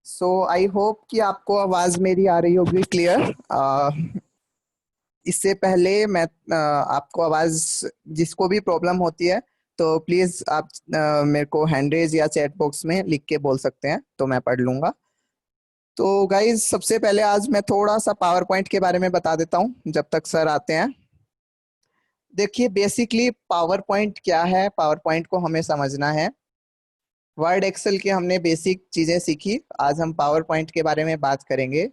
So I hope कि आपको आवाज मेरी आ रही होगी क्लियर। इससे पहले मैं आपको आवाज, जिसको भी प्रॉब्लम होती है तो प्लीज आप मेरे को हैंड रेज या चैट बॉक्स में लिख के बोल सकते हैं तो मैं पढ़ लूंगा। तो गाइज सबसे पहले आज मैं थोड़ा सा पावर पॉइंट के बारे में बता देता हूँ जब तक सर आते हैं। देखिए बेसिकली पावर पॉइंट क्या है, पावर पॉइंट को हमें समझना है। वर्ड एक्सेल की हमने बेसिक चीजें सीखी, आज हम पावर पॉइंट के बारे में बात करेंगे।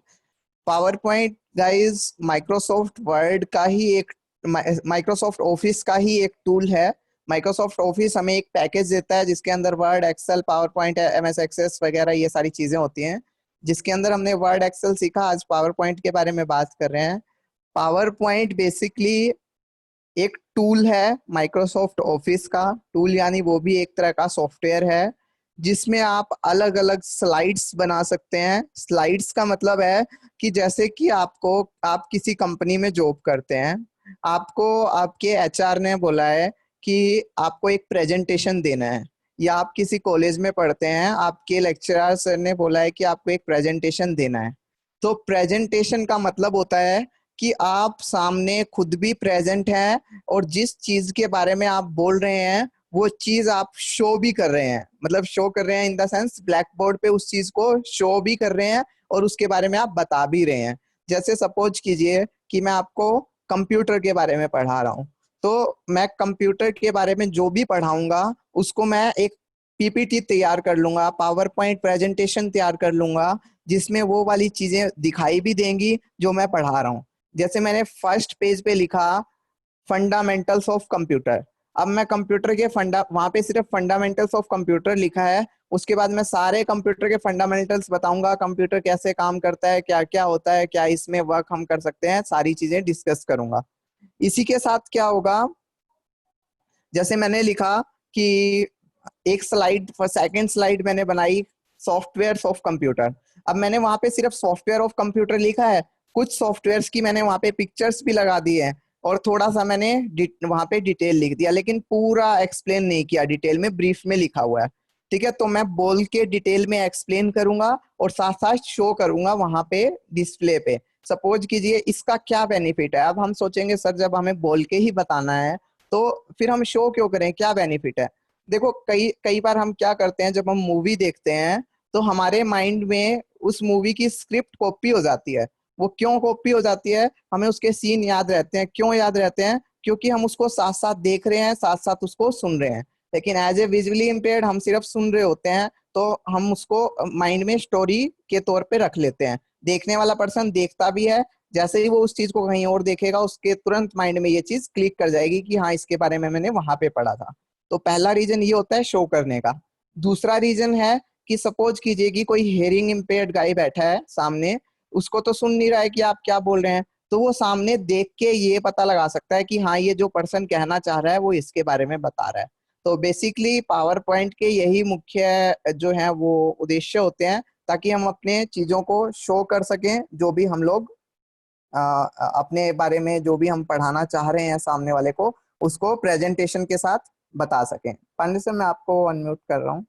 Power point guys Microsoft word का ही एक, माइक्रोसॉफ्ट ऑफिस का ही एक टूल है। माइक्रोसॉफ्ट ऑफिस हमें एक पैकेज देता है जिसके अंदर Word Excel PowerPoint MS Access वगैरह ये सारी चीजें होती हैं, जिसके अंदर हमने वर्ड एक्सेल सीखा। आज पावर पॉइंट के बारे में बात कर रहे हैं। पावर पॉइंट बेसिकली एक टूल है माइक्रोसॉफ्ट ऑफिस का। टूल यानी वो भी एक तरह का सॉफ्टवेयर है जिसमें आप अलग अलग स्लाइड्स बना सकते हैं। स्लाइड्स का मतलब है कि जैसे कि आप किसी कंपनी में जॉब करते हैं, आपको आपके HR ने बोला है कि आपको एक प्रेजेंटेशन देना है, या आप किसी कॉलेज में पढ़ते हैं, आपके लेक्चरर सर ने बोला है कि आपको एक प्रेजेंटेशन देना है। तो प्रेजेंटेशन का मतलब होता है कि आप सामने खुद भी प्रेजेंट हैं और जिस चीज के बारे में आप बोल रहे हैं वो चीज आप शो भी कर रहे हैं। मतलब शो कर रहे हैं in the sense black board पे उस चीज को शो भी कर रहे हैं और उसके बारे में आप बता भी रहे हैं। जैसे सपोज कीजिए कि मैं आपको कंप्यूटर के बारे में पढ़ा रहा हूँ, तो मैं कंप्यूटर के बारे में जो भी पढ़ाऊंगा उसको मैं एक PPT तैयार कर लूंगा, पावर पॉइंट प्रेजेंटेशन तैयार कर लूंगा, जिसमें वो वाली चीजें दिखाई भी देंगी जो मैं पढ़ा रहा हूँ। जैसे मैंने फर्स्ट पेज पे लिखा फंडामेंटल्स ऑफ कंप्यूटर। अब मैं कंप्यूटर के वहां पे सिर्फ फंडामेंटल्स ऑफ कंप्यूटर लिखा है। उसके बाद मैं सारे कंप्यूटर के फंडामेंटल्स बताऊंगा, कंप्यूटर कैसे काम करता है, क्या क्या होता है, क्या इसमें वर्क हम कर सकते हैं, सारी चीजें डिस्कस करूंगा। इसी के साथ क्या होगा, जैसे मैंने लिखा कि एक स्लाइड, सेकंड स्लाइड मैंने बनाई सॉफ्टवेयर ऑफ कंप्यूटर। अब मैंने वहां पे सिर्फ सॉफ्टवेयर ऑफ कंप्यूटर लिखा है, कुछ सॉफ्टवेयर्स की मैंने वहां पे पिक्चर्स भी लगा दी है और थोड़ा सा मैंने वहां पे डिटेल लिख दिया, लेकिन पूरा एक्सप्लेन नहीं किया, डिटेल में ब्रीफ में लिखा हुआ है। ठीक है, तो मैं बोल के डिटेल में एक्सप्लेन करूंगा और साथ साथ शो करूंगा वहां पे डिस्प्ले पे। सपोज कीजिए इसका क्या बेनिफिट है। अब हम सोचेंगे सर जब हमें बोल के ही बताना है तो फिर हम शो क्यों करें, क्या बेनिफिट है। देखो कई कई बार हम क्या करते हैं, जब हम मूवी देखते हैं तो हमारे माइंड में उस मूवी की स्क्रिप्ट कॉपी हो जाती है। वो क्यों कॉपी हो जाती है, हमें उसके सीन याद रहते हैं। क्यों याद रहते हैं, क्योंकि हम उसको साथ साथ देख रहे हैं, साथ साथ उसको सुन रहे हैं। लेकिन एज ए विजुअली इम्पेयर्ड हम सिर्फ सुन रहे होते हैं, तो हम उसको माइंड में स्टोरी के तौर पे रख लेते हैं। देखने वाला पर्सन देखता भी है, जैसे ही वो उस चीज को कहीं और देखेगा उसके तुरंत माइंड में ये चीज क्लिक कर जाएगी कि हाँ इसके बारे में मैंने वहां पे पढ़ा था। तो पहला रीजन ये होता है शो करने का। दूसरा रीजन है कि सपोज कीजिए कि कोई हियरिंग इम्पेयर्ड गाय बैठा है सामने, उसको तो सुन नहीं रहा है कि आप क्या बोल रहे हैं, तो वो सामने देख के ये पता लगा सकता है कि हाँ ये जो पर्सन कहना चाह रहा है वो इसके बारे में बता रहा है। तो बेसिकली पावर पॉइंट के यही मुख्य जो है वो उद्देश्य होते हैं, ताकि हम अपने चीजों को शो कर सकें, जो भी हम लोग अपने बारे में जो भी हम पढ़ाना चाह रहे हैं सामने वाले को, उसको प्रेजेंटेशन के साथ बता सकें। पांडे सर मैं आपको अनम्यूट कर रहा हूँ।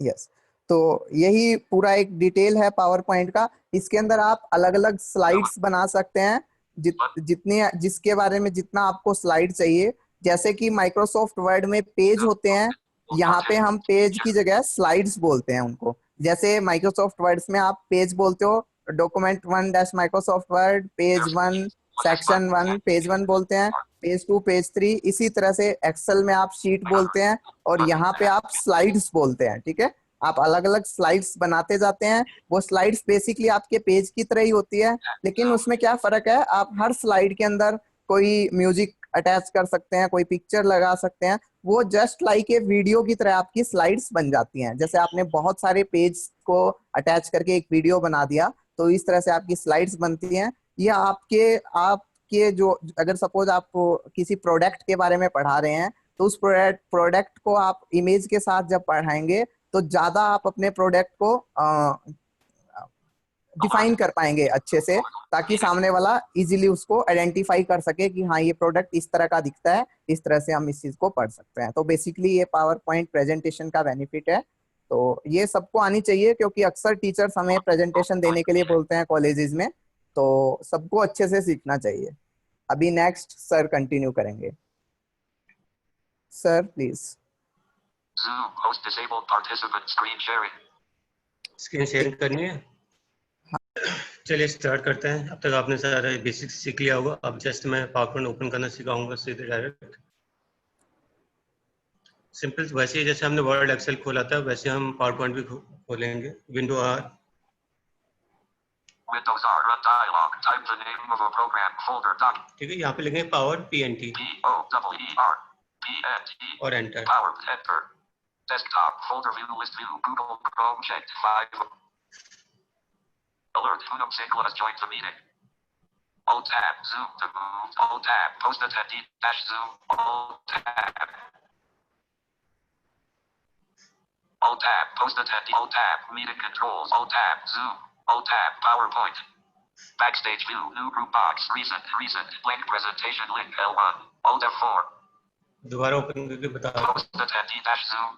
यस, तो यही पूरा एक डिटेल है पावर पॉइंट का। इसके अंदर आप अलग अलग स्लाइड्स बना सकते हैं, जितने जिसके बारे में जितना आपको स्लाइड चाहिए। जैसे कि माइक्रोसॉफ्ट वर्ड में पेज होते हैं, यहाँ पे हम पेज की जगह स्लाइड्स बोलते हैं उनको। जैसे माइक्रोसॉफ्ट वर्ड्स में आप पेज बोलते हो, document 1 dash Microsoft word page 1 section 1 page 1 बोलते हैं, पेज 2 पेज 3। इसी तरह से एक्सेल में आप शीट बोलते हैं और यहाँ पे आप स्लाइड्स बोलते हैं। ठीक है, आप अलग अलग स्लाइड्स बनाते जाते हैं। वो स्लाइड्स बेसिकली आपके पेज की तरह ही होती है, लेकिन उसमें क्या फर्क है, आप हर स्लाइड के अंदर कोई म्यूजिक अटैच कर सकते हैं, कोई पिक्चर लगा सकते हैं। वो जस्ट लाइक ए वीडियो की तरह आपकी स्लाइड्स बन जाती हैं। जैसे आपने बहुत सारे पेज को अटैच करके एक वीडियो बना दिया, तो इस तरह से आपकी स्लाइड्स बनती हैं। ये आपके जो, अगर सपोज आप किसी प्रोडक्ट के बारे में पढ़ा रहे हैं, तो उस प्रोडक्ट को आप इमेज के साथ जब पढ़ाएंगे तो ज्यादा आप अपने प्रोडक्ट को डिफाइन कर पाएंगे अच्छे से, ताकि सामने वाला इजीली उसको आइडेंटिफाई कर सके कि हाँ ये प्रोडक्ट इस तरह का दिखता है, इस तरह से हम इस चीज को पढ़ सकते हैं। तो बेसिकली ये पावर पॉइंट प्रेजेंटेशन का बेनिफिट है। तो ये सबको आनी चाहिए, क्योंकि अक्सर टीचर्स हमें प्रेजेंटेशन देने के लिए बोलते हैं कॉलेजेस में, तो सबको अच्छे से सीखना चाहिए। अभी नेक्स्ट सर कंटिन्यू करेंगे। Sir please. Zoom host disabled participant screen sharing. Screen sharing करनी है। चलिए स्टार्ट करते हैं। अब तक आपने सारा बेसिक सीख लिया होगा। अब जस्ट मैं पावरपॉइंट ओपन करना सिखाऊंगा सीधे डायरेक्ट। सिंपल वैसे ही जैसे हमने वर्ड एक्सेल खोला था वैसे हम पावरपॉइंट भी खोलेंगे। Window R, Windows R run dialog. Type the name of a program folder doc. ठीक है, यहाँ पे लिखेंगे पावर PNT POWER PNT और enter. power enter. Desktop folder view list view Google Chrome checked 5. Alert Unum Singla has joined the meeting. Alt tab Zoom to move. Alt tab post attendee dash Zoom. Alt tab. Alt tab post attendee. Alt tab meeting controls. Alt tab Zoom. Alt tab PowerPoint. Backstage view new group box recent blank presentation link L1. Alt F4. दोबारा open करके बता रहा हूँ। Post attendee dash Zoom.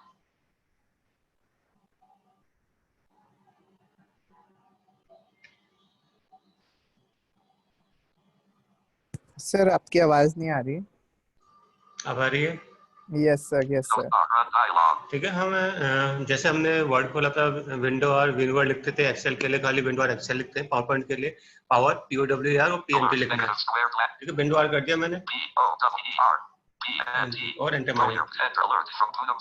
Sir आपकी आवाज नहीं आ रही। अब आ रही है? Yes sir, yes sir. Run dialog. ठीक है, हम जैसे हमने वर्ड खोला था विंडो और विनवर्ड लिखते थे, एक्सेल के लिए खाली विंडो और एक्सेल लिखते हैं, पावरपॉइंट के लिए पावर POWER और PNT लिखना है। Square black. ठीक है, विंडो आर कर दिया मैंने POWER PNT. और एंटर मारिए। Enter alert from Unum.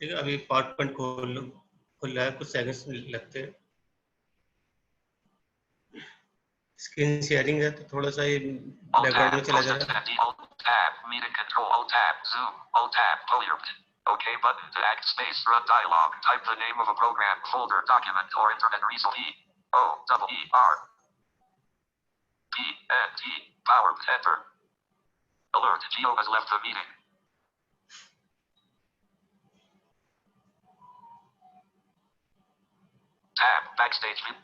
ठीक है, अभी पावरपॉइंट खोल रहा है, कुछ सेकंड्स लगते हैं। स्क्रीन शेयरिंग है तो थोड़ा सा ये बैकग्राउंड में चला जाएगा। Alt tab meeting control. Alt tab Zoom. Alt tab PowerPoint. OK button to act space run dialog. Type the name of a program folder document or internet resource. POWER PNT power enter. Alert Geo has left the meeting. Tab backstage view.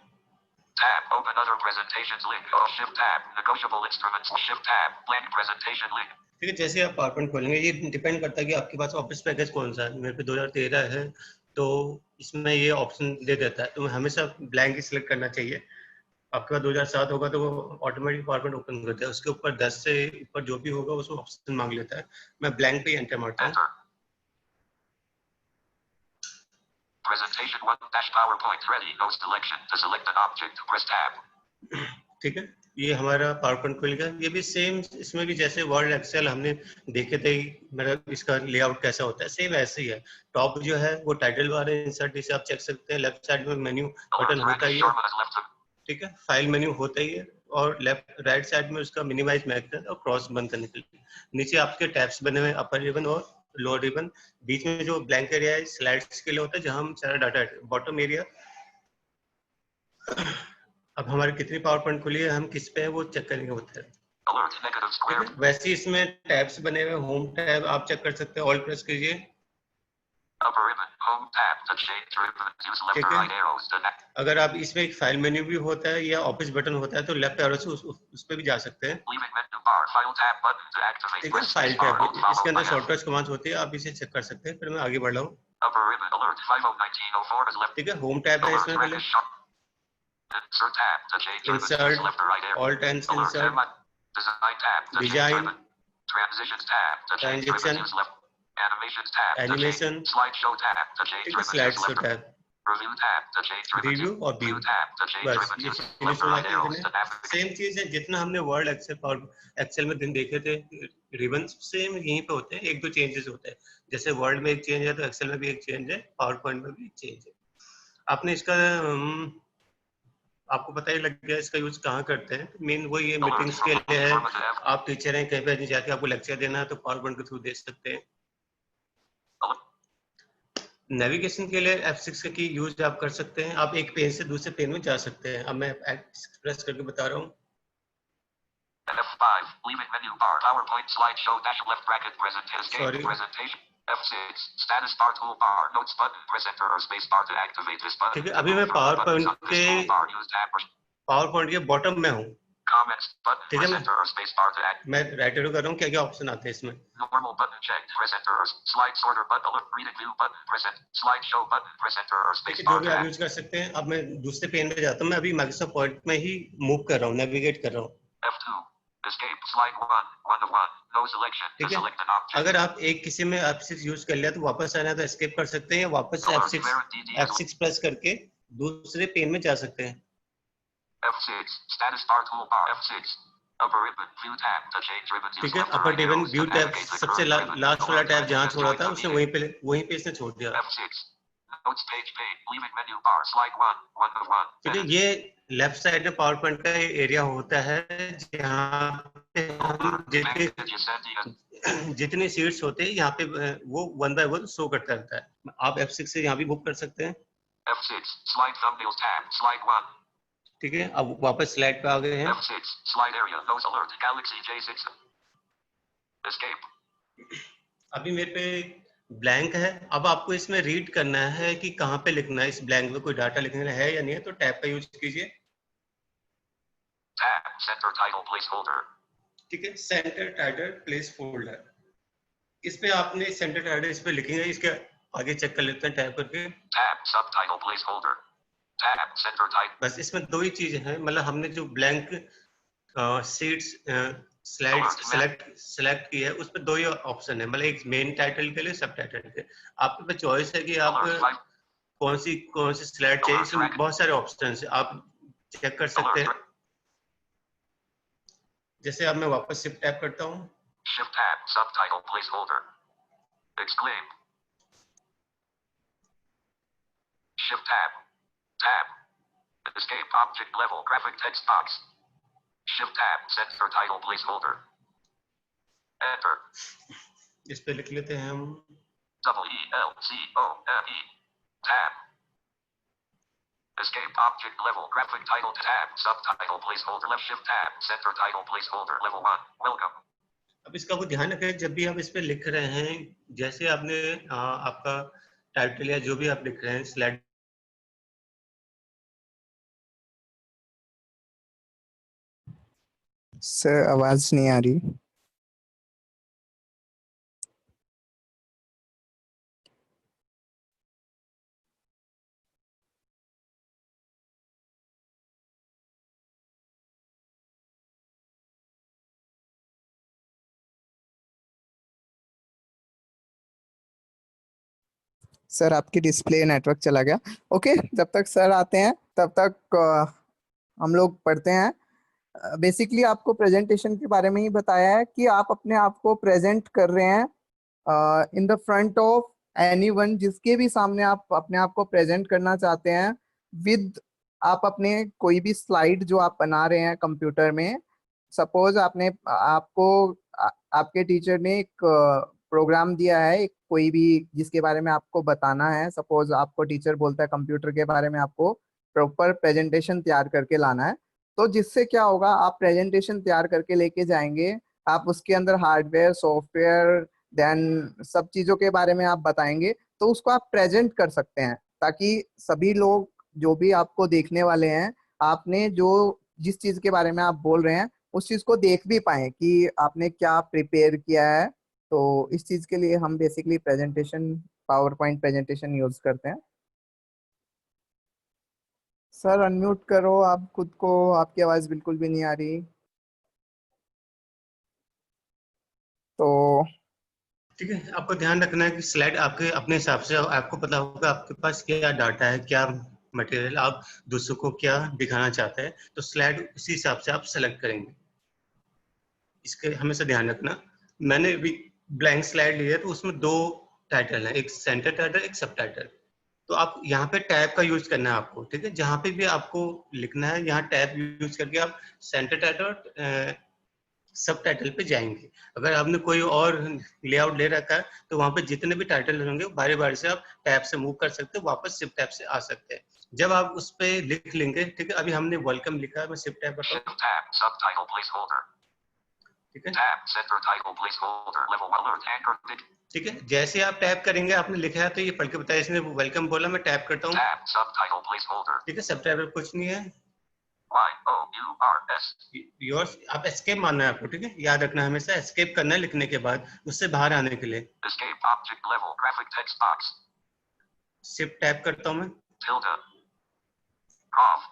Tab open other presentations link. Shift tab negotiable instruments. Shift tab blank presentation link. ठीक है, जैसे आप PowerPoint खोलेंगे ये depend करता है कि आपके पास ऑफिस पैकेज कौन सा है। मेरे पे 2013 है तो इसमें ये ऑप्शन दे देता है, तो हमेशा ब्लैंक ही सिलेक्ट करना चाहिए। आपके पास 2007 होगा तो वो ऑटोमेटिक पावरपॉइंट ओपन करता है, उसके ऊपर 10 से ऊपर जो भी होगा उसको ऑप्शन मांग लेता है। मैं ब्लैंक पे एंटर मारता हूँ। Presentation 1 PowerPoint ready. No selection. To select an object, press tab. ठीक है, ये हमारा पावरपॉइंट खुल गया। ये भी सेम, इसमें भी जैसे वर्ड एक्सेल हमने देखे थे, मेरा इसका लेआउट कैसा होता है सेम ऐसे ही है। टॉप जो है वो टाइटल बार है, इंसर्ट इसे आप चेक सकते हैं। लेफ्ट साइड में मेन्यू बटन होता ही है, ठीक है, फाइल मेन्यू होता ही है, और लेफ्ट राइट साइड में उसका मिनिमाइज मैग्नेट और क्रॉस बंद करने के लिए। नीचे आपके टैब्स बने हुए, अपर रिबन और लोअर रिबन। बीच में जो ब्लैंक एरिया है स्लाइड्स के लिए होता है, जहां हम सारा डाटा। बॉटम एरिया, अब हमारी कितनी पावर पॉइंट खुली है, हम किस पे है वो चेक करेंगे होता है। वैसे इसमें टैब्स बने हुए, होम टैब आप चेक कर सकते हैं, ऑल प्रेस कीजिए। ठीक है, अगर आप इसमें एक फाइल मेन्यू भी होता है या ऑफिस बटन होता है तो लेफ्ट एरो से उस पे भी जा सकते हैं। ठीक है, फाइल टैब इसके अंदर शॉर्टकट कमांड्स होती है, आप इसे चेक कर सकते हैं। फिर मैं आगे बढ़ रहा हूँ। ठीक है, होम टैब है इसमें, पहले insert, all times insert, design, transition, animation, ठीक है, स्लाइड शो टैब, रिव्यू और व्यू। बस ये फिनिश हो जाते हैं। सेम चीज है जितना हमने वर्ड एक्सेल में दिन देखे थे, रिबन सेम यहीं पे होते हैं, एक दो चेंजेस होते हैं। जैसे वर्ड में एक चेंज है तो एक्सेल में भी एक चेंज है, पावर पॉइंट में भी एक चेंज है। आपने इसका आपको पता ही लग गया इसका यूज कहाँ करते हैं। मेन वो ये मीटिंग्स के लिए है, आप टीचर हैं कहीं पे जाके आपको लेक्चर देना है तो पावर पॉइंट के थ्रू दे सकते हैं। नेविगेशन के लिए F6 का की यूज आप कर सकते हैं, आप एक पेन से दूसरे पेन में जा सकते हैं। अब मैं प्रेस करके बता रहा हूँ। F5 leaving menu bar PowerPoint slideshow dash left bracket presentation F6 status bar toolbar notes button press enter or space bar to activate this button। ठीक है, अभी मैं पावर पॉइंट के बॉटम में हूँ। Comments button. ठीक है, Press enter or space bar to act. मैं राइट एरो कर रहा हूँ, क्या क्या ऑप्शन आते हैं इसमें? Normal button checked. Press enter or slide sorter button. Alert read view button. Press enter. Slide show button. Press enter or ठीक space है, जो bar भी to आप act. यूज कर सकते हैं। अब मैं दूसरे पेन पे जाता हूँ, मैं अभी माइक्रोसॉफ्ट पॉइंट में ही मूव कर रहा हूँ, नेविगेट कर रहा हूँ। F2. Escape. Slide 1. 1 of 1. No selection. To ठीक है, select an object. अगर आप एक किसी में F6 यूज कर लिया तो वापस आना है तो एस्केप कर सकते हैं, या वापस Alert F6 Clarity DDS. F6 press करके दूसरे पेन में जा सकते हैं। F6. Status bar toolbar. F6. Upper ribbon. View tab. To change ribbons. ठीक Use है, left or upper right ribbon arrows view to tab navigate the सबसे current ribbon. Last वाला Alert टैब जहाँ register छोड़ा join था the उसने meeting. वहीं पे इसने छोड़ दिया। F6. Notes page pane. Leaving menu bar. Slide 1. 1 of 1. ठीक है, Edit. ये लेफ्ट साइड में पावर पॉइंट का एरिया होता है जहाँ पे हम जितने सीट्स होते हैं यहाँ पे वो 1 बाय 1 शो करता रहता है। आप F6 से यहाँ भी बुक कर सकते हैं। F6. Slide thumbnails tab. Slide 1. ठीक है, अब वापस स्लाइड पे आ गए हैं। F6. Slide area. Nose alert. Galaxy J6. Escape. अभी मेरे पे ब्लैंक है, अब आपको इसमें रीड करना है कि कहाँ पे लिखना है, इस ब्लैंक में कोई डाटा लिखना है या नहीं है, तो टैब का यूज कीजिए। Tab. Center title placeholder. ठीक है, सेंटर टाइटल प्लेस फोल्डर, इस पे आपने सेंटर टाइटल इस पे लिखेंगे। इसके आगे चेक कर लेते हैं टैब करके। Tab. Subtitle placeholder. Tab. Center title. बस इसमें दो ही चीजें हैं, मतलब हमने जो ब्लैंक सीट्स स्लाइड्स सेलेक्ट की है उस पर दो ही ऑप्शन है, मतलब एक मेन टाइटल के लिए, सब टाइटल के। आपके पास चॉइस है कि आप कौन सी स्लाइड चाहिए। इसमें बहुत सारे ऑप्शन है, आप चेक कर सकते हैं। जैसे अब मैं वापस शिफ्ट टैप करता हूँ। Shift tab. Subtitle placeholder. Exclaim. Shift tab. Tab. Escape object level graphic text box. Shift tab. Center title placeholder. Enter. इस पे लिख लेते हैं हम WELCOME. Tab. Escape object level graphic title tab. Subtitle placeholder. Left shift tab. Center title placeholder. Level 1. Welcome. अब इसका को ध्यान रखें, जब भी आप इस पे लिख रहे हैं, जैसे आपने आपका टाइटल या जो भी आप लिख रहे हैं स्लाइड, सर आवाज नहीं आ रही। सर आपकी डिस्प्ले नेटवर्क चला गया। ओके, जब तक सर आते हैं तब तक हम लोग पढ़ते हैं। बेसिकली आपको प्रेजेंटेशन के बारे में ही बताया है कि आप अपने आप को प्रेजेंट कर रहे हैं in the front of anyone, जिसके भी सामने आप अपने आप को प्रेजेंट करना चाहते हैं विद आप अपने कोई भी स्लाइड जो आप बना रहे हैं कंप्यूटर में। सपोज आपके टीचर ने एक प्रोग्राम दिया है, एक कोई भी जिसके बारे में आपको बताना है। सपोज आपको टीचर बोलता है कंप्यूटर के बारे में आपको प्रॉपर प्रेजेंटेशन तैयार करके लाना है, तो जिससे क्या होगा, आप प्रेजेंटेशन तैयार करके लेके जाएंगे, आप उसके अंदर हार्डवेयर सॉफ्टवेयर देन सब चीजों के बारे में आप बताएंगे, तो उसको आप प्रेजेंट कर सकते हैं ताकि सभी लोग जो भी आपको देखने वाले हैं, आपने जो जिस चीज के बारे में आप बोल रहे हैं उस चीज को देख भी पाए कि आपने क्या प्रिपेयर किया है। तो इस चीज के लिए हम basically presentation, power point presentation use करते हैं। सर अनम्यूट करो आप खुद को, आपकी आवाज बिल्कुल भी नहीं आ रही। तो ठीक है, आपको ध्यान रखना है कि स्लाइड आपके अपने हिसाब से, आपको पता होगा आपके पास क्या डाटा है, क्या मटेरियल, आप दूसरों को क्या दिखाना चाहते हैं, तो स्लाइड उसी हिसाब से आप सेलेक्ट करेंगे। इसके हमेशा ध्यान रखना। मैंने अभी ब्लैंक स्लाइड लिया तो उसमें दो टाइटल है, एक सेंटर टाइटल, एक सब टाइटल। तो आप यहाँ पे टैब का यूज करना है आपको, ठीक है। जहाँ पे भी आपको लिखना है यहाँ टैब यूज करके आप सेंटर टाइटल सब टाइटल पे जाएंगे। अगर आपने कोई और लेआउट ले रखा है तो वहां पे जितने भी टाइटल होंगे बारी बारी से आप टैब से मूव कर सकते हो, वापस शिफ्ट टैब से आ सकते हैं। जब आप उस पे लिख लेंगे, ठीक है, अभी हमने वेलकम लिखा है, मैं शिफ्ट टैब करता हूं, Tab. Subtitle placeholder. ठीक है। Tab. Center title placeholder. Level 1 alert. Anchor. ठीक है, जैसे आप टैप करेंगे, आपने लिखा है तो ये पढ़ के बताया, इसने वेलकम बोला, मैं टैप करता हूँ, Tab. Subtitle placeholder. ठीक है। सब टाइटल कुछ नहीं है, Y-O-U-R-S. योर्स आप एस्केप मानना है आपको, ठीक है, याद रखना है, हमेशा एस्केप करना है लिखने के बाद, उससे बाहर आने के लिए। Escape object level graphic text box. Shift tap करता हूं मैं। Tilde. Off.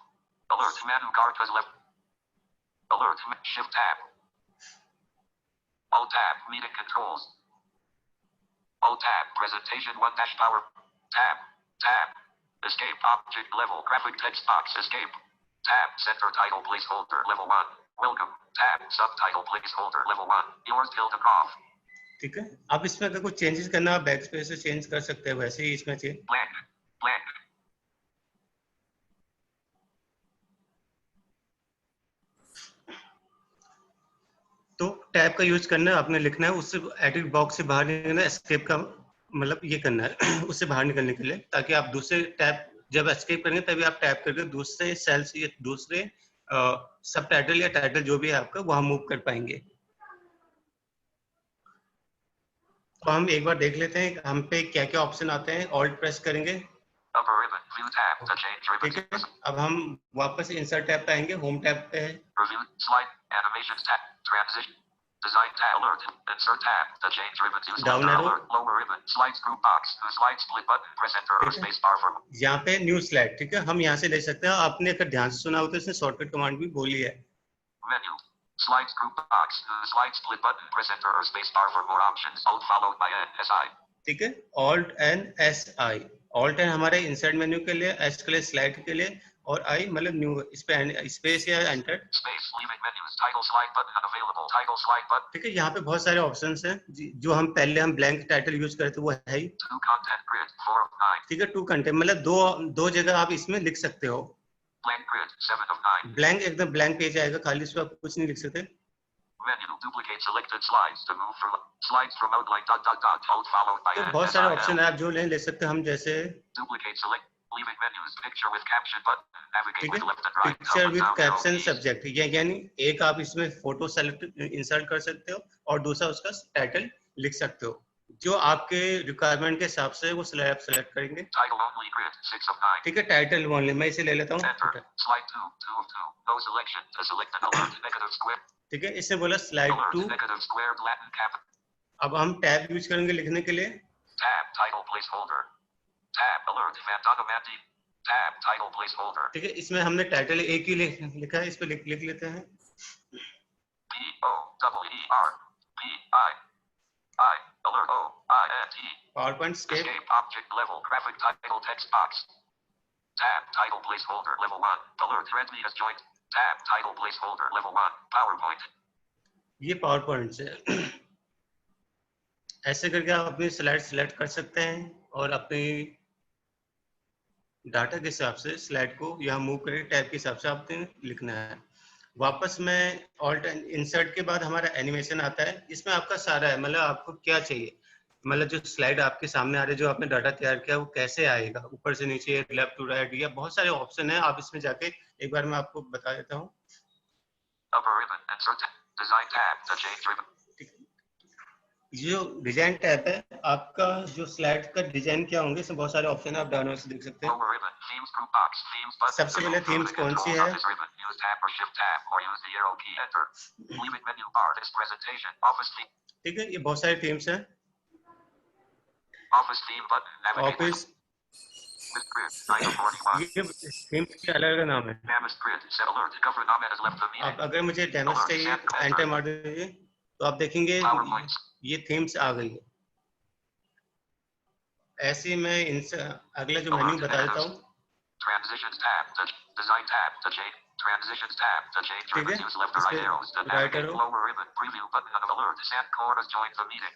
Alert menu guard has left. Alert shift tab. Alt tab meeting controls. Alt tab presentation 1 dash power. Tab. Tab. Escape object level graphic text box. Escape. Tab center title placeholder level 1. Welcome. Tab subtitle placeholder level 1. Yours tilde off. ठीक है, अब इसमें अगर कुछ changes करना आप back space से change कर सकते हैं, वैसे ही इसमें चेंज। Blank. Blank. तो टैब का यूज करना है, आपने लिखना है, उससे एडिट बॉक्स से बाहर निकलना है, एस्केप का मतलब ये करना है उससे बाहर निकलने के लिए, ताकि आप दूसरे टैब जब एस्केप करेंगे तभी आप टैप करके दूसरे सेल्स या दूसरे सब टाइटल या टाइटल जो भी है आपका वहां मूव कर पाएंगे। तो हम एक बार देख लेते हैं हम पे क्या क्या ऑप्शन आते हैं। ऑल्ट प्रेस करेंगे, Upper ribbon. View tab to change ribbon. ठीक है। अब हम वापस इंसर्ट टैब पे आएंगे, होम टैब पे है, Review. Slide. Animations tab. Transition. Design tab. Alert. Insert tab to change ribbon to Down selector. arrow. Alert. Lower ribbon. Slides group box. To slide split button. Press enter or ठीक है। space bar for यहाँ पे new slide, ठीक है, हम यहाँ से ले सकते हैं। आपने अगर ध्यान से सुना हो तो इसने शॉर्टकट कमांड भी बोली है। menu. Slides group box. To slide split button. Press enter or space bar for more options. Alt followed by N S I. ठीक है, alt N S I. Alt N हमारे इंसर्ट मेन्यू के लिए, S के लिए slide के लिए, और आई मतलब न्यू, इस पे स्पेस या enter. Space. Leaving menus. Title slide button unavailable. Title slide button. ठीक है, यहाँ पे बहुत सारे ऑप्शंस हैं जो हम पहले हम ब्लैंक टाइटल यूज करते वो है ही। To content grid. 4 of 9. ठीक है, टू कंटेंट मतलब दो जगह आप इसमें लिख सकते हो। Blank grid. 7 of 9. ब्लैंक एकदम ब्लैंक पेज आएगा खाली, इसमें आप कुछ नहीं लिख सकते। Menu. Duplicate selected slides to move from slides from outline dot dot dot. Alt followed by तो N बहुत S सारे I ऑप्शन L. है, आप जो ले सकते हैं। हम जैसे Duplicate select. Leaving menus. Picture with caption button. Navigate ठीक है, with left and right. Picture Up and with down arrow caption keys. Subject, यानी एक आप इसमें फोटो सेलेक्ट इंसर्ट कर सकते हो और दूसरा उसका टाइटल लिख सकते हो, जो आपके रिक्वायरमेंट के हिसाब से वो आप सेलेक्ट करेंगे। Title only grid. 6 of 9. ठीक है, टाइटल ओनली मैं इसे ले लेता हूँ। Enter. Slide 2. 2 of 2. No selection. To select an alert. Negative square. ठीक है, इसने बोला slide Alert. 2। Negative squared Latin cap. अब हम टैब यूज करेंगे लिखने के लिए। Tab. Title placeholder. Tab. Alert. Fantana Mandy. Tab. Title placeholder. ठीक है, इसमें हमने टाइटल एक ही लिखा है, इस पे लिख लेते हैं। P O double E R P I I. Alert O I N T. PowerPoint escape, Escape object level graphic title text box. Tab title placeholder level 1. Alert Redmi has joined. Tab title placeholder level 1. PowerPoint. ये power point से ऐसे करके आप अपनी slide select कर सकते हैं और अपनी डाटा के हिसाब से स्लाइड को यहाँ मूव करके टैब के हिसाब से आपने लिखना है। वापस में ऑल्ट इंसर्ट के बाद हमारा एनिमेशन आता है, इसमें आपका सारा है, मतलब आपको क्या चाहिए, मतलब जो स्लाइड आपके सामने आ रही है, जो आपने डाटा तैयार किया वो कैसे आएगा, ऊपर से नीचे, लेफ्ट टू राइट, या बहुत सारे ऑप्शन है। आप इसमें जाके एक बार मैं आपको बता देता हूँ। Upper ribbon. Insert. Design tab to change ribbon. ये जो डिजाइन टैब है, आपका जो स्लाइड का डिजाइन क्या होंगे, इसमें बहुत सारे ऑप्शन है, आप डाउनलोड से देख सकते हैं। Lower ribbon. Themes group box. Themes button. सबसे पहले themes कौन सी है? Office ribbon. Use tab or shift tab or use the arrow key. Enter. Leaving menu bar. This presentation. Office theme. ठीक है, ये बहुत सारे थीम्स हैं। Office theme button. Navigate office, with grid. 9 of 41. ये थीम्स के अलग अलग नाम है। Mammoth grid. Set alert. Governor Ahmed has left the आप meeting. अगर मुझे डेमोस चाहिए एंटर मार दीजिए तो आप देखेंगे PowerPoint. ये थीम्स आ गई है। ऐसे ही मैं इनसे अगला जो मेन्यू बता देता हूँ। Transitions tab. To design tab to change. Transitions tab to change ठीक है, ribbons. Use left or right इसके arrows to right navigate. arrow। Lower ribbon. Preview button of alert. Sandcore has joined the meeting.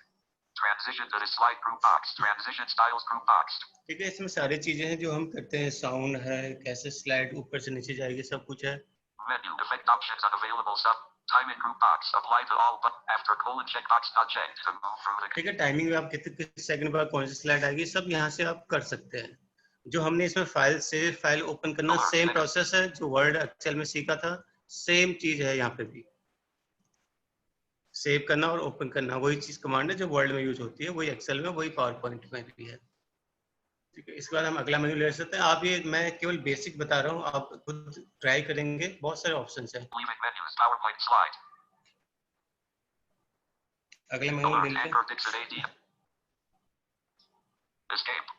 Transition to the slide group box. Transition styles group box. ठीक है, इसमें सारी चीजें हैं जो हम करते हैं, साउंड है, कैसे स्लाइड ऊपर से नीचे जाएगी, सब कुछ है। Menu. Effect options unavailable. Sub. Timing group box. Apply to all but after colon checkbox not checked to move from the. ठीक है, टाइमिंग में आप कितने सेकंड बाद कौन सी स्लाइड आएगी, सब यहाँ से आप कर सकते हैं। जो हमने इसमें फाइल से फाइल ओपन करना सेम प्रोसेस है जो वर्ड एक्सेल में सीखा था, सेम चीज है यहाँ पे भी। सेव करना और ओपन करना वही चीज कमांड है जो वर्ड में यूज होती है, वही एक्सेल में, वही पावर पॉइंट में भी है। ठीक है, इसके बाद हम अगला मेन्यू ले सकते हैं। आप ये, मैं केवल बेसिक बता रहा हूँ, आप खुद ट्राई करेंगे, बहुत सारे ऑप्शंस हैं। Leaving menus. PowerPoint slide. अगले मेन्यू ले Alert. लेते हैं। Anchor Dixon AD. Escape.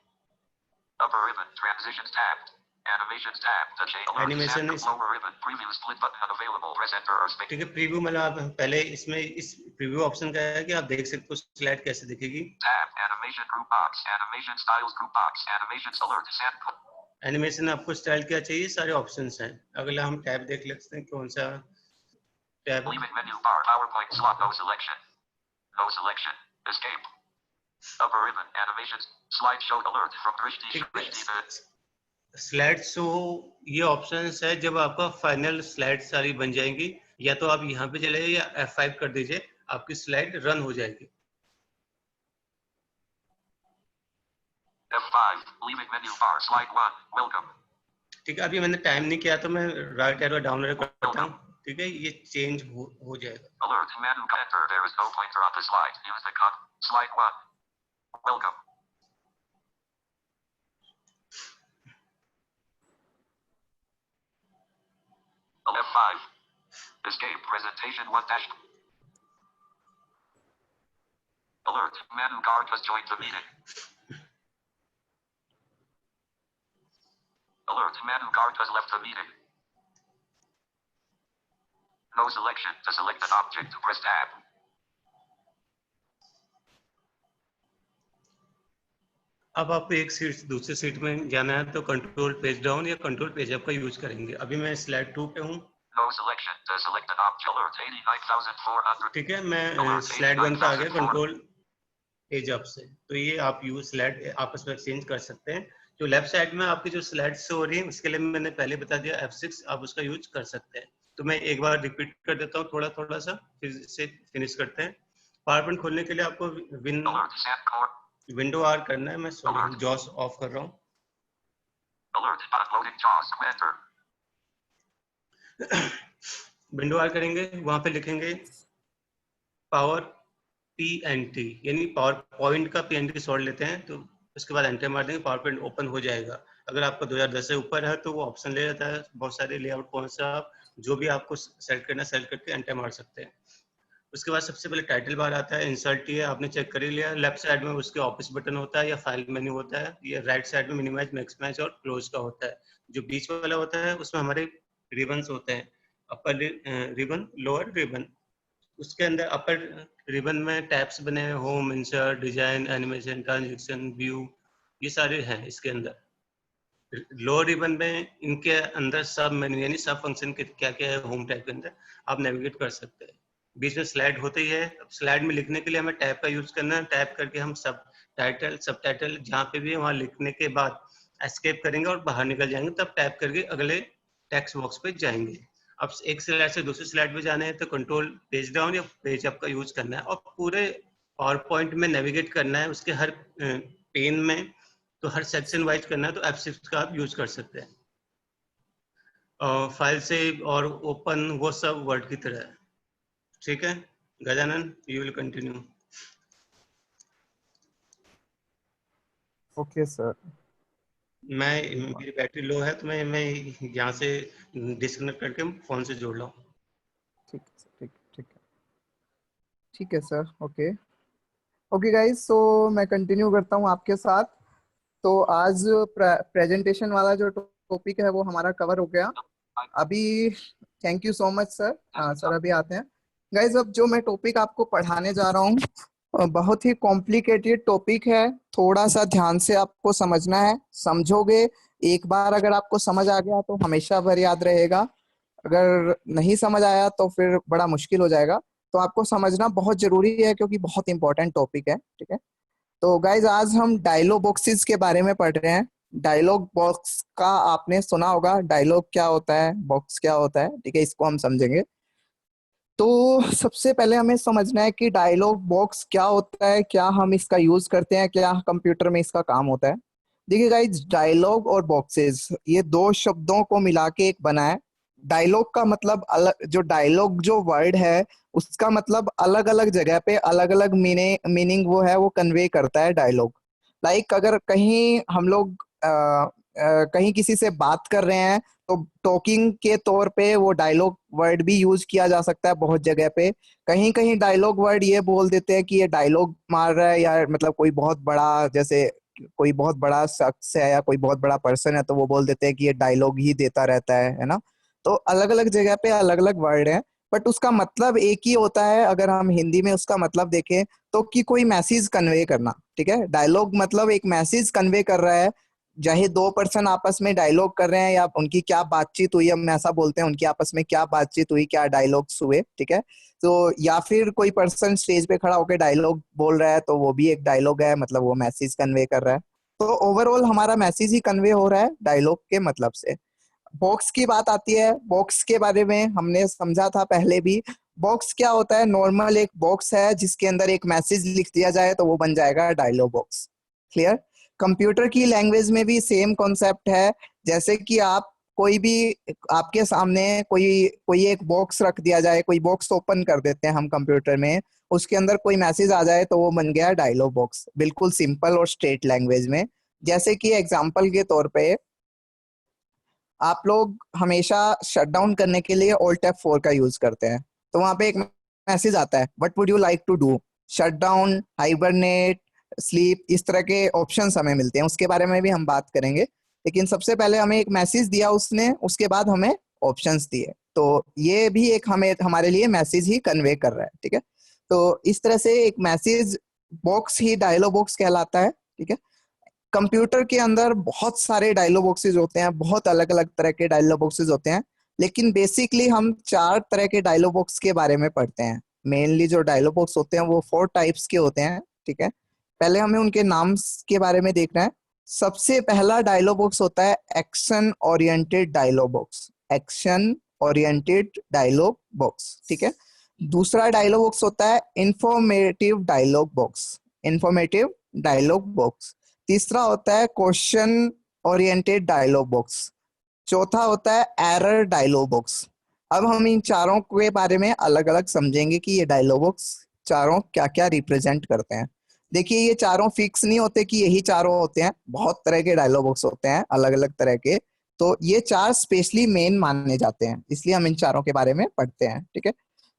Upper ribbon. Transitions tab. Animations tab. The chain alert. Animation is- Lower ribbon. Preview split button unavailable. Press enter or space. ठीक है, preview मतलब आप पहले इसमें इस प्रीव्यू ऑप्शन का है कि आप देख सकते हो स्लाइड कैसे दिखेगी। Tab. Animation group box. Animation styles group box. Animations alert. Sand. Animation आपको स्टाइल क्या चाहिए, सारे ऑप्शंस हैं। अगला हम टैब देख लेते हैं, कौन सा tab. Leaving menu bar. PowerPoint slot. No selection. No selection. Escape. Upper ribbon. Animations. Slideshow alert from Drishti. Drishti. Slide show, ये ऑप्शंस है जब आपका फाइनल स्लाइड सारी बन जाएंगी, या तो आप यहाँ पे चले या F5 कर दीजिए, आपकी स्लाइड रन हो जाएगी। F5. Leaving menu bar. Slide 1. Welcome. ठीक है, अभी मैंने टाइम नहीं किया तो मैं राइट एरो डाउन एरो करता हूँ। ठीक है, ये चेंज हो जाएगा। Alert. Menu enter. There is no pointer on the slide. Use the cut. Slide 1. Welcome. F5. Escape. Presentation 1 dash. Alert. Manu Garg has joined the meeting. Alert. Manu Garg has left the meeting. No selection. To select an object, press tab. अब आपको एक seat से दूसरी seat में जाना है तो control page down या कंट्रोल पेज अप का यूज करेंगे। अभी मैं स्लाइड 2 पे हूँ। No selection. To select an object. Alert. 89,400. ठीक है, मैं स्लाइड 1 पे आ गया कंट्रोल पेज अप से। तो ये आप यूज स्लाइड आपस में एक्सचेंज कर सकते हैं। जो लेफ्ट साइड में आपकी जो स्लाइड शो हो रही है, उसके लिए मैंने पहले बता दिया F6, आप उसका यूज कर सकते हैं। तो मैं एक बार रिपीट कर देता हूँ थोड़ा थोड़ा सा, फिर से फिनिश करते हैं। पावरपॉइंट खोलने के लिए आपको Alert. Sandcore. विंडो आर करना है। मैं सॉरी जॉस ऑफ कर रहा हूँ। Alert. Uploading JAWS. Enter. Window R करेंगे, वहां पे लिखेंगे पावर PNT, यानी पावर पॉइंट का PNT सॉल्व लेते हैं, तो उसके बाद एंटर मार देंगे, पावर पॉइंट ओपन हो जाएगा। अगर आपका 2010 से ऊपर है तो वो ऑप्शन ले जाता है, बहुत सारे लेआउट कौन सा जो भी आपको सेलेक्ट करना है सेलेक्ट करके एंटर मार सकते हैं। उसके बाद सबसे पहले टाइटल बार आता है, इंसर्ट ये आपने चेक कर ही लिया। लेफ्ट साइड में उसके ऑफिस बटन होता है या फाइल मेन्यू होता है। ये राइट साइड में मिनिमाइज, मैक्सिमाइज और क्लोज का होता है। जो बीच वाला होता है उसमें हमारे रिबन्स होते हैं, अपर रिबन, लोअर रिबन। उसके अंदर अपर रिबन में टैब्स बने हैं, home, insert, design, animation, transaction, view, ये सारे हैं इसके अंदर। लोअर रिबन में इनके अंदर सब मेन्यू यानी सब फंक्शन के क्या क्या है होम टैब के अंदर आप नेविगेट कर सकते हैं। बीच में स्लाइड होती है। स्लाइड में लिखने के लिए हमें टैब का यूज करना है। टैब करके हम सब टाइटल जहाँ पे भी है वहाँ लिखने के बाद एस्केप करेंगे और बाहर निकल जाएंगे, तब टैब करके अगले टेक्स्ट बॉक्स पे जाएंगे। अब एक स्लाइड से दूसरी स्लाइड पे जाने हैं तो कंट्रोल पेज डाउन या पेज अप का यूज करना है और पूरे पावर पॉइंट में नेविगेट करना है। उसके हर पेन में तो हर सेक्शन वाइज करना है तो F6 का आप यूज कर सकते हैं। और फाइल सेव और ओपन वो सब वर्ड की तरह है। ठीक है Gajanan, you will continue. Okay sir. मेरी बैटरी लो है तो मैं यहाँ से डिस्कनेक्ट करके फोन से जोड़ रहा हूँ। ठीक है सर, ठीक है ठीक है सर। ओके ओके गाइस, सो मैं कंटिन्यू करता हूँ आपके साथ। तो आज प्रेजेंटेशन वाला जो टॉपिक है वो हमारा कवर हो गया अभी। Thank you so much sir. Sir अभी आते हैं गाइस। अब जो मैं टॉपिक आपको पढ़ाने जा रहा हूँ बहुत ही कॉम्प्लिकेटेड टॉपिक है। थोड़ा सा ध्यान से आपको समझना है, समझोगे एक बार अगर आपको समझ आ गया तो हमेशा भर याद रहेगा। अगर नहीं समझ आया तो फिर बड़ा मुश्किल हो जाएगा। तो आपको समझना बहुत जरूरी है क्योंकि बहुत इंपॉर्टेंट टॉपिक है। ठीक है, तो गाइज आज हम डायलॉग बॉक्सेस के बारे में पढ़ रहे हैं। डायलॉग बॉक्स का आपने सुना होगा, डायलॉग क्या होता है, बॉक्स क्या होता है। ठीक है, इसको हम समझेंगे। तो सबसे पहले हमें समझना है कि डायलॉग बॉक्स क्या होता है, क्या हम इसका यूज करते हैं, क्या कंप्यूटर में इसका काम होता है। देखिए गाइज, डायलॉग और बॉक्सेस ये दो शब्दों को मिला के एक बना है। डायलॉग का मतलब अलग, जो डायलॉग जो वर्ड है उसका मतलब अलग अलग जगह पे अलग अलग मीनिंग वो है, वो कन्वे करता है डायलॉग। लाइक अगर कहीं हम लोग कहीं किसी से बात कर रहे हैं तो टॉकिंग के तौर पे वो डायलॉग वर्ड भी यूज किया जा सकता है बहुत जगह पे। कहीं कहीं डायलॉग वर्ड ये बोल देते हैं कि ये डायलॉग मार रहा है, या मतलब कोई बहुत बड़ा, जैसे कोई बहुत बड़ा शख्स है या कोई बहुत बड़ा पर्सन है तो वो बोल देते हैं कि ये डायलॉग ही देता रहता है ना। तो अलग अलग जगह पे अलग अलग वर्ड है, बट उसका मतलब एक ही होता है। अगर हम हिंदी में उसका मतलब देखें तो कि कोई मैसेज कन्वे करना, ठीक है। डायलॉग मतलब एक मैसेज कन्वे कर रहा है, चाहे दो पर्सन आपस में डायलॉग कर रहे हैं या उनकी क्या बातचीत हुई, हम ऐसा बोलते हैं उनकी आपस में क्या बातचीत हुई, क्या डायलॉग्स हुए, ठीक है। तो या फिर कोई पर्सन स्टेज पे खड़ा होकर डायलॉग बोल रहा है तो वो भी एक डायलॉग है, मतलब वो मैसेज कन्वे कर रहा है। तो ओवरऑल हमारा मैसेज ही कन्वे हो रहा है डायलॉग के मतलब से। बॉक्स की बात आती है, बॉक्स के बारे में हमने समझा था पहले भी। बॉक्स क्या होता है? नॉर्मल एक बॉक्स है जिसके अंदर एक मैसेज लिख दिया जाए तो वो बन जाएगा डायलॉग बॉक्स। क्लियर? कंप्यूटर की लैंग्वेज में भी सेम कॉन्सेप्ट है। जैसे कि आप कोई भी, आपके सामने कोई कोई एक बॉक्स रख दिया जाए, कोई बॉक्स ओपन कर देते हैं हम कंप्यूटर में, उसके अंदर कोई मैसेज आ जाए तो वो बन गया डायलॉग बॉक्स, बिल्कुल सिंपल और स्ट्रेट लैंग्वेज में। जैसे कि एग्जांपल के तौर पे आप लोग हमेशा शट डाउन करने के लिए Alt F4 का यूज करते हैं, तो वहां पे एक मैसेज आता है, what would you like to do, shut down, hibernate, sleep, इस तरह के ऑप्शंस हमें मिलते हैं। उसके बारे में भी हम बात करेंगे, लेकिन सबसे पहले हमें एक मैसेज दिया उसने, उसके बाद हमें ऑप्शंस दिए, तो ये भी एक हमें हमारे लिए मैसेज ही कन्वे कर रहा है, ठीक है। तो इस तरह से एक मैसेज बॉक्स ही डायलॉग बॉक्स कहलाता है, ठीक है। कंप्यूटर के अंदर बहुत सारे डायलॉग बॉक्सेस होते हैं, बहुत अलग अलग तरह के डायलॉग बॉक्सेस होते हैं, लेकिन बेसिकली हम चार तरह के डायलॉग बॉक्स के बारे में पढ़ते हैं। मेनली जो डायलॉग बॉक्स होते हैं वो 4 टाइप्स के होते हैं, ठीक है। पहले हमें उनके नाम के बारे में देखना है। सबसे पहला डायलॉग बॉक्स होता है action oriented dialog box, action oriented dialog box, ठीक है। दूसरा डायलॉग बॉक्स होता है informative dialog box, informative dialog box. तीसरा होता है क्वेश्चन ओरिएंटेड डायलॉग बॉक्स। चौथा होता है एरर डायलॉग बॉक्स। अब हम इन चारों के बारे में अलग अलग समझेंगे कि ये डायलॉग बॉक्स चारों क्या क्या रिप्रेजेंट करते हैं। देखिए, ये चारों फिक्स नहीं होते कि यही चारों होते हैं, बहुत तरह के डायलॉग बॉक्स होते हैं अलग अलग तरह के। तो ये चार स्पेशली मेन माने जाते हैं, इसलिए हम इन चारों के बारे में पढ़ते हैं, ठीक है।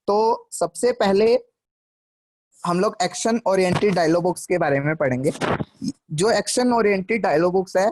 तो सबसे पहले हम लोग एक्शन ओरिएंटेड डायलॉग बॉक्स के बारे में पढ़ेंगे। जो एक्शन ओरिएंटेड डायलॉग बॉक्स है,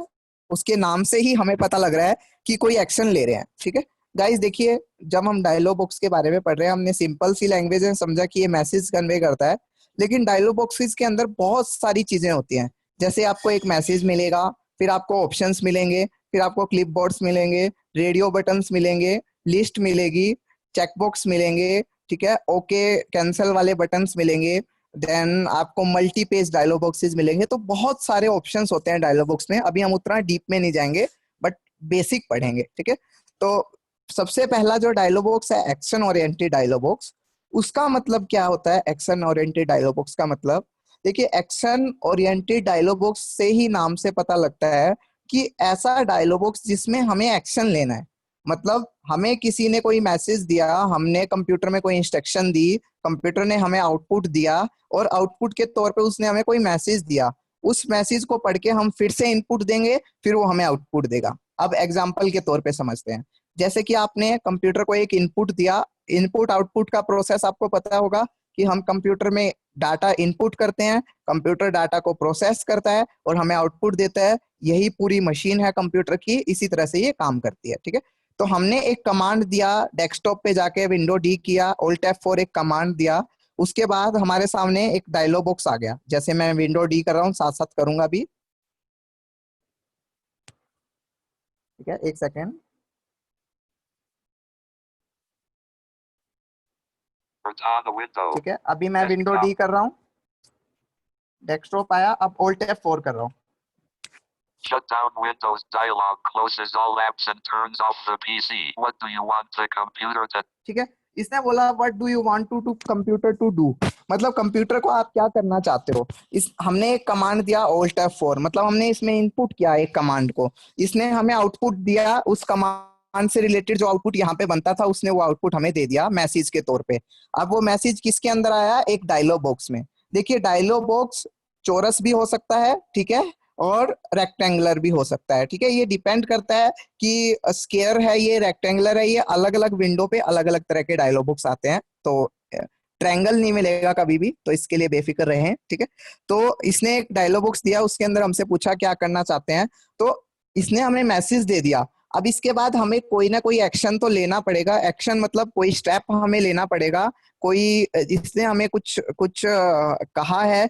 उसके नाम से ही हमें पता लग रहा है कि कोई एक्शन ले रहे हैं, ठीक है। गाइस देखिए, जब हम डायलॉग बॉक्स के बारे में पढ़ रहे हैं, हमने सिंपल सी लैंग्वेज में समझा कि ये मैसेज कन्वे करता है, लेकिन डायलॉग बॉक्सेस के अंदर बहुत सारी चीजें होती हैं। जैसे आपको एक मैसेज मिलेगा, फिर आपको ऑप्शंस मिलेंगे, फिर आपको क्लिप बोर्ड्स मिलेंगे, रेडियो बटन्स मिलेंगे, लिस्ट मिलेगी, चेकबॉक्स मिलेंगे, ठीक है, ओके कैंसिल वाले बटन्स मिलेंगे, देन आपको मल्टी पेज डायलॉग बॉक्सेस मिलेंगे। तो बहुत सारे ऑप्शंस होते हैं डायलॉग बॉक्स में, अभी हम उतना डीप में नहीं जाएंगे, बट बेसिक पढ़ेंगे, ठीक है। तो सबसे पहला जो डायलॉग बॉक्स है एक्शन ओरिएंटेड डायलॉग बॉक्स, उसका मतलब क्या होता है? एक्शन ओरिएंटेड डायलॉग बॉक्स का मतलब, देखिए, एक्शन ओरिएंटेड डायलॉग बॉक्स से ही नाम से पता लगता है कि ऐसा डायलॉग बॉक्स जिसमें हमें एक्शन लेना है। मतलब हमें किसी ने कोई मैसेज दिया, हमने कंप्यूटर में कोई इंस्ट्रक्शन दी, कंप्यूटर ने हमें आउटपुट दिया, और आउटपुट के तौर पे उसने हमें कोई मैसेज दिया, उस मैसेज को पढ़ के हम फिर से इनपुट देंगे, फिर वो हमें आउटपुट देगा। अब एग्जांपल के तौर पे समझते हैं। जैसे कि आपने कंप्यूटर को एक इनपुट दिया, इनपुट आउटपुट का प्रोसेस आपको पता होगा कि हम कंप्यूटर में डाटा इनपुट करते हैं, कंप्यूटर डाटा को प्रोसेस करता है और हमें आउटपुट देता है। यही पूरी मशीन है कंप्यूटर की, इसी तरह से ये काम करती है, ठीक है। तो हमने एक कमांड दिया, डेस्कटॉप पे जाके विंडो डी किया, Alt F4 एक कमांड दिया, उसके बाद हमारे सामने एक डायलॉग बॉक्स आ गया। जैसे मैं विंडो डी कर रहा हूँ, साथ साथ करूंगा भी, ठीक है, एक सेकेंड। On the window. ठीक है, अभी मैं विंडो डी कर रहा हूँ, डेस्कटॉप आया, अब Alt F4 कर रहा हूँ। Shut down Windows dialog closes all apps and turns off the PC. What do you want the computer to? ठीक है, इसने बोला what do you want to computer to do, मतलब कंप्यूटर को आप क्या करना चाहते हो। इस हमने एक कमांड दिया Alt F4, मतलब हमने इसमें इनपुट किया एक कमांड को, इसने हमें आउटपुट दिया, उस कमांड से रिलेटेड जो आउटपुट यहाँ पे बनता था उसने वो आउटपुट हमें दे दिया मैसेज के तौर पे। अब वो मैसेज किसके अंदर आया? एक डायलॉग बॉक्स में। देखिए, डायलॉग बॉक्स चौरस भी हो सकता है, ठीक है, और रेक्टेंगुलर भी हो सकता है, ठीक है। ये डिपेंड करता है कि स्क्वायर है ये, रेक्टेंगुलर है ये, अलग अलग विंडो पे अलग अलग तरह के डायलॉग बॉक्स आते हैं। तो ट्रायंगल नहीं मिलेगा कभी भी, तो इसके लिए बेफिक्र रहें, ठीक है। तो इसने एक डायलॉग बॉक्स दिया, उसके अंदर हमसे पूछा क्या करना चाहते हैं, तो इसने हमें मैसेज दे दिया। अब इसके बाद हमें कोई ना कोई एक्शन तो लेना पड़ेगा। एक्शन मतलब कोई स्टेप हमें लेना पड़ेगा, कोई इसने हमें कुछ कुछ कहा है,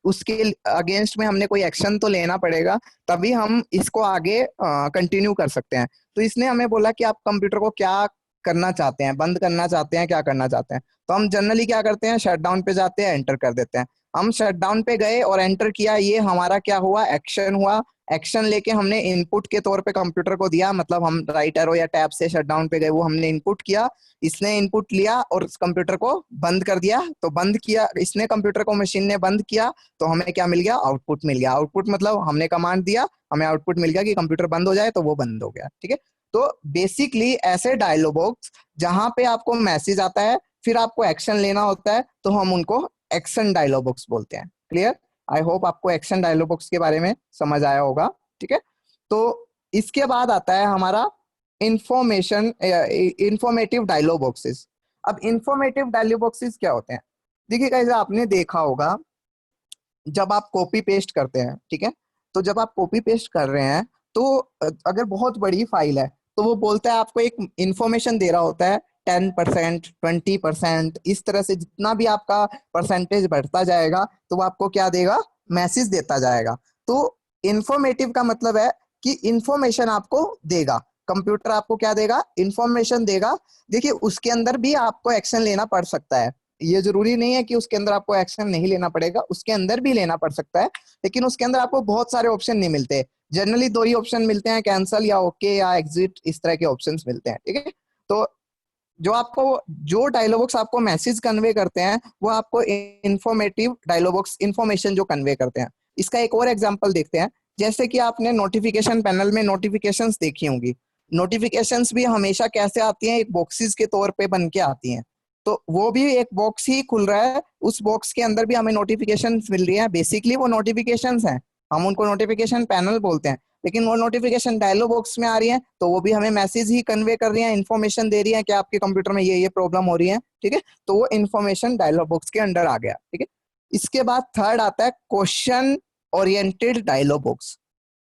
उसके अगेंस्ट में हमने कोई एक्शन तो लेना पड़ेगा, तभी हम इसको आगे कंटिन्यू कर सकते हैं। तो इसने हमें बोला कि आप कंप्यूटर को क्या करना चाहते हैं, बंद करना चाहते हैं, क्या करना चाहते हैं। तो हम जनरली क्या करते हैं, शट डाउन पे जाते हैं, एंटर कर देते हैं। हम शट डाउन पे गए और एंटर किया, ये हमारा क्या हुआ, एक्शन हुआ। एक्शन लेके हमने इनपुट के तौर पे कंप्यूटर को दिया, मतलब हम राइट एरो या टैब से शट डाउन पे गए, वो हमने इनपुट किया। इसने इनपुट लिया और कंप्यूटर को बंद कर दिया। तो बंद किया इसने कंप्यूटर को, मशीन ने बंद किया, तो हमें क्या मिल गया, आउटपुट मिल गया। आउटपुट मतलब हमने कमांड दिया, हमें आउटपुट मिल गया कि कंप्यूटर बंद हो जाए, तो वो बंद हो गया, ठीक है। तो बेसिकली ऐसे डायलॉग बॉक्स जहां पे आपको मैसेज आता है, फिर आपको एक्शन लेना होता है, तो हम उनको एक्शन डायलॉग बॉक्स बोलते हैं। क्लियर? आई होप आपको एक्शन डायलॉग बॉक्स के बारे में समझ आया होगा, ठीक है। तो इसके बाद आता है हमारा इंफॉर्मेटिव डायलॉग बॉक्सेस। अब इंफॉर्मेटिव डायलॉग बॉक्सेस क्या होते हैं? देखिए गाइस, आपने देखा होगा जब आप कॉपी पेस्ट करते हैं, ठीक है, तो जब आप कॉपी पेस्ट कर रहे हैं, तो अगर बहुत बड़ी फाइल है, तो वो बोलता है, आपको एक इंफॉर्मेशन दे रहा होता है, 10%, 20%, इस तरह से जितना भी आपका परसेंटेज बढ़ता जाएगा, तो वो आपको क्या देगा, मैसेज देता जाएगा। तो इंफॉर्मेटिव का मतलब है कि इंफॉर्मेशन आपको देगा, कंप्यूटर आपको क्या देगा, इंफॉर्मेशन देगा। देखिए, उसके अंदर भी आपको एक्शन लेना पड़ सकता है, ये जरूरी नहीं है कि उसके अंदर आपको एक्शन नहीं लेना पड़ेगा, उसके अंदर भी लेना पड़ सकता है, लेकिन उसके अंदर आपको बहुत सारे ऑप्शन नहीं मिलते। जनरली दो ही ऑप्शन मिलते हैं, कैंसल या ओके या एग्जिट, इस तरह के ऑप्शंस मिलते हैं, ठीक है। तो जो डायलॉग बॉक्स आपको मैसेज कन्वे करते हैं, वो आपको इंफॉर्मेटिव डायलॉग बॉक्स इंफॉर्मेशन जो कन्वे करते हैं। इसका एक और एग्जांपल देखते हैं। जैसे कि आपने नोटिफिकेशन पैनल में नोटिफिकेशंस देखी होंगी। नोटिफिकेशंस भी हमेशा कैसे आती हैं, एक बॉक्सेस के तौर पे बन के आती हैं। तो वो भी एक बॉक्स ही खुल रहा है, उस बॉक्स के अंदर भी हमें नोटिफिकेशंस मिल रही है। बेसिकली वो नोटिफिकेशंस हैं, हम उनको नोटिफिकेशन पैनल बोलते हैं, लेकिन वो नोटिफिकेशन डायलॉग बॉक्स में आ रही है, तो वो भी हमें मैसेज ही कन्वे कर रही है, इन्फॉर्मेशन दे रही है कि आपके कंप्यूटर में ये प्रॉब्लम हो रही है, ठीक है। तो वो इन्फॉर्मेशन डायलॉग बॉक्स के अंडर आ गया, ठीक है। इसके बाद थर्ड आता है क्वेश्चन ओरिएंटेड डायलॉग बॉक्स।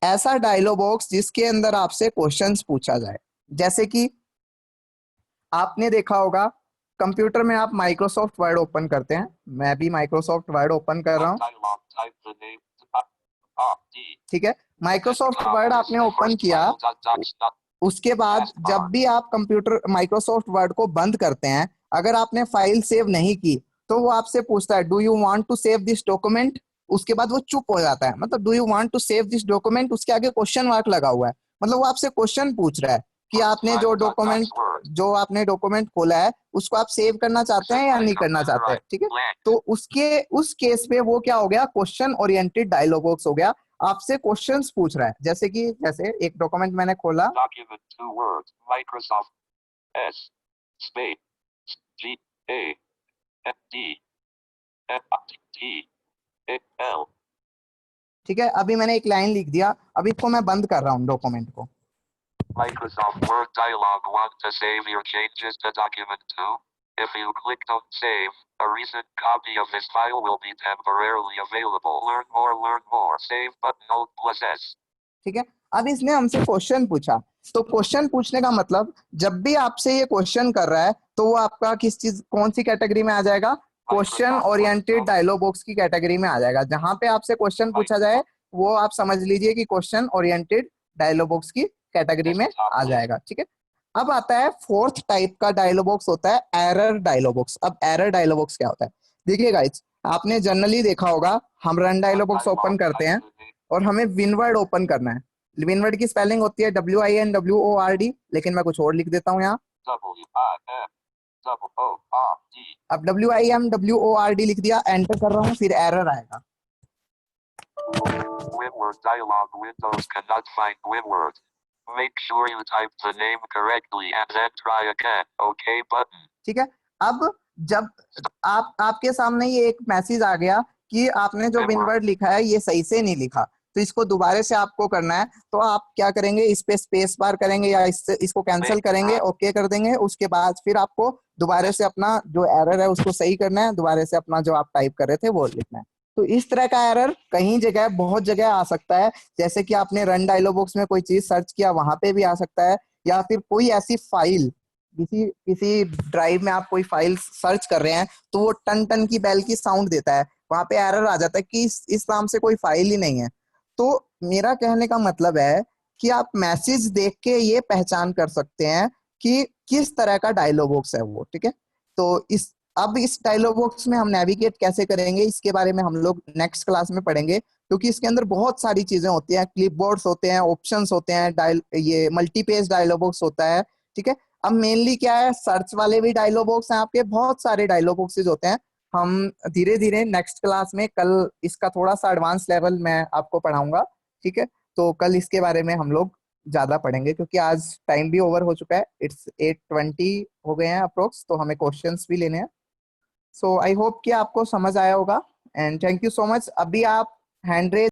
ऐसा डायलॉग बॉक्स जिसके अंदर आपसे क्वेश्चंस पूछा जाए। जैसे कि आपने देखा होगा, कंप्यूटर में आप माइक्रोसॉफ्ट वर्ड ओपन करते हैं, मैं भी माइक्रोसॉफ्ट वर्ड ओपन कर रहा हूँ, Dialog. Type the name. D. ठीक है। माइक्रोसॉफ्ट वर्ड आपने ओपन किया, उसके बाद जब भी आप कंप्यूटर माइक्रोसॉफ्ट वर्ड को बंद करते हैं, अगर आपने फाइल सेव नहीं की, तो वो आपसे पूछता है, do you want to save this document. उसके बाद वो चुप हो जाता है, मतलब do you want to save this document, उसके आगे क्वेश्चन मार्क लगा हुआ है, मतलब वो आपसे क्वेश्चन पूछ रहा है कि आपने जो आपने डॉक्यूमेंट खोला है, उसको आप सेव करना चाहते हैं या नहीं करना चाहते हैं, ठीक है। तो उस केस में वो क्या हो गया, क्वेश्चन ओरिएंटेड डायलॉग बॉक्स हो गया, आपसे क्वेश्चंस पूछ रहा है। जैसे एक डॉक्यूमेंट मैंने खोला, Document 2 words. Microsoft. S. Space. G. A. N. D. N. T. L. ठीक है। अभी मैंने एक लाइन लिख दिया, अभी इसको मैं बंद कर रहा हूँ डॉक्यूमेंट को। Microsoft Word dialog. Want to save your changes to document 2? If you clicked on save, a recent copy of this file will be temporarily available. Learn more. Save button Alt plus S. ठीक है। अब इसने हमसे question पूछा, तो question पूछने का मतलब, जब भी आपसे ये क्वेश्चन कर रहा है, तो वो आपका कौन सी कैटेगरी में आ जाएगा, क्वेश्चन ओरिएंटेड डायलॉग बॉक्स की कैटेगरी में आ जाएगा। जहां पे आपसे क्वेश्चन पूछा जाए, वो आप समझ लीजिए कि क्वेश्चन ओरिएंटेड डायलॉग बॉक्स की कैटेगरी में आ जाएगा, ठीक है। अब आता है फोर्थ टाइप का डायलॉग बॉक्स, होता है एरर डायलॉग बॉक्स। अब एरर डायलॉग बॉक्स क्या होता है, देखिए गाइस, आपने जनरली देखा होगा, हम रन डायलॉग बॉक्स ओपन करते हैं और हमें विनवर्ड ओपन करना है। विनवर्ड की स्पेलिंग होती है WINWORD, लेकिन मैं कुछ और लिख देता हूँ यहाँ। अब WIMWORD लिख दिया, एंटर कर रहा हूँ, फिर एरर आएगा। Winword dialog. Windows cannot find Winword. Make sure you type the name correctly and then try again. OK button. ठीक है। अब जब आपके सामने ये एक मैसेज आ गया कि आपने जो विन वर्ड लिखा है ये सही से नहीं लिखा, तो इसको दोबारा से आपको करना है। तो आप क्या करेंगे, इस पे स्पेस बार करेंगे या इसको कैंसिल करेंगे, ओके कर देंगे। उसके बाद फिर आपको दोबारा से अपना जो एरर है उसको सही करना है, दोबारा से अपना जो आप टाइप कर रहे थे वो लिखना है। तो इस तरह का एरर कहीं जगह बहुत जगह आ सकता है, जैसे कि आपने रन डायलॉग बॉक्स में कोई चीज सर्च किया वहां पे भी आ सकता है, या फिर कोई ऐसी फाइल किसी किसी ड्राइव में आप कोई फाइल सर्च कर रहे हैं तो वो टन टन की बेल की साउंड देता है, वहां पे एरर आ जाता है कि इस नाम से कोई फाइल ही नहीं है। तो मेरा कहने का मतलब है कि आप मैसेज देख के ये पहचान कर सकते हैं कि किस तरह का डायलॉग बॉक्स है वो, ठीक है। तो इस डायलॉग बॉक्स में हम नेविगेट कैसे करेंगे इसके बारे में हम लोग नेक्स्ट क्लास में पढ़ेंगे, क्योंकि इसके अंदर बहुत सारी चीजें होती हैं, क्लिपबोर्ड्स होते हैं, ऑप्शंस होते हैं, ये मल्टी पेज डायलॉग बॉक्स होता है, ठीक है। अब मेनली क्या है, सर्च वाले भी डायलॉग बॉक्स हैं आपके, बहुत सारे डायलॉग बॉक्सेस होते हैं। हम धीरे धीरे नेक्स्ट क्लास में कल इसका थोड़ा सा एडवांस लेवल मैं आपको पढ़ाऊंगा, ठीक है। तो कल इसके बारे में हम लोग ज्यादा पढ़ेंगे, क्योंकि आज टाइम भी ओवर हो चुका है, इट्स 8:20 हो गए हैं अप्रोक्स, तो हमें क्वेश्चंस भी लेने हैं। सो आई होप कि आपको समझ आया होगा, and thank you so much. अभी आप हैंड रेज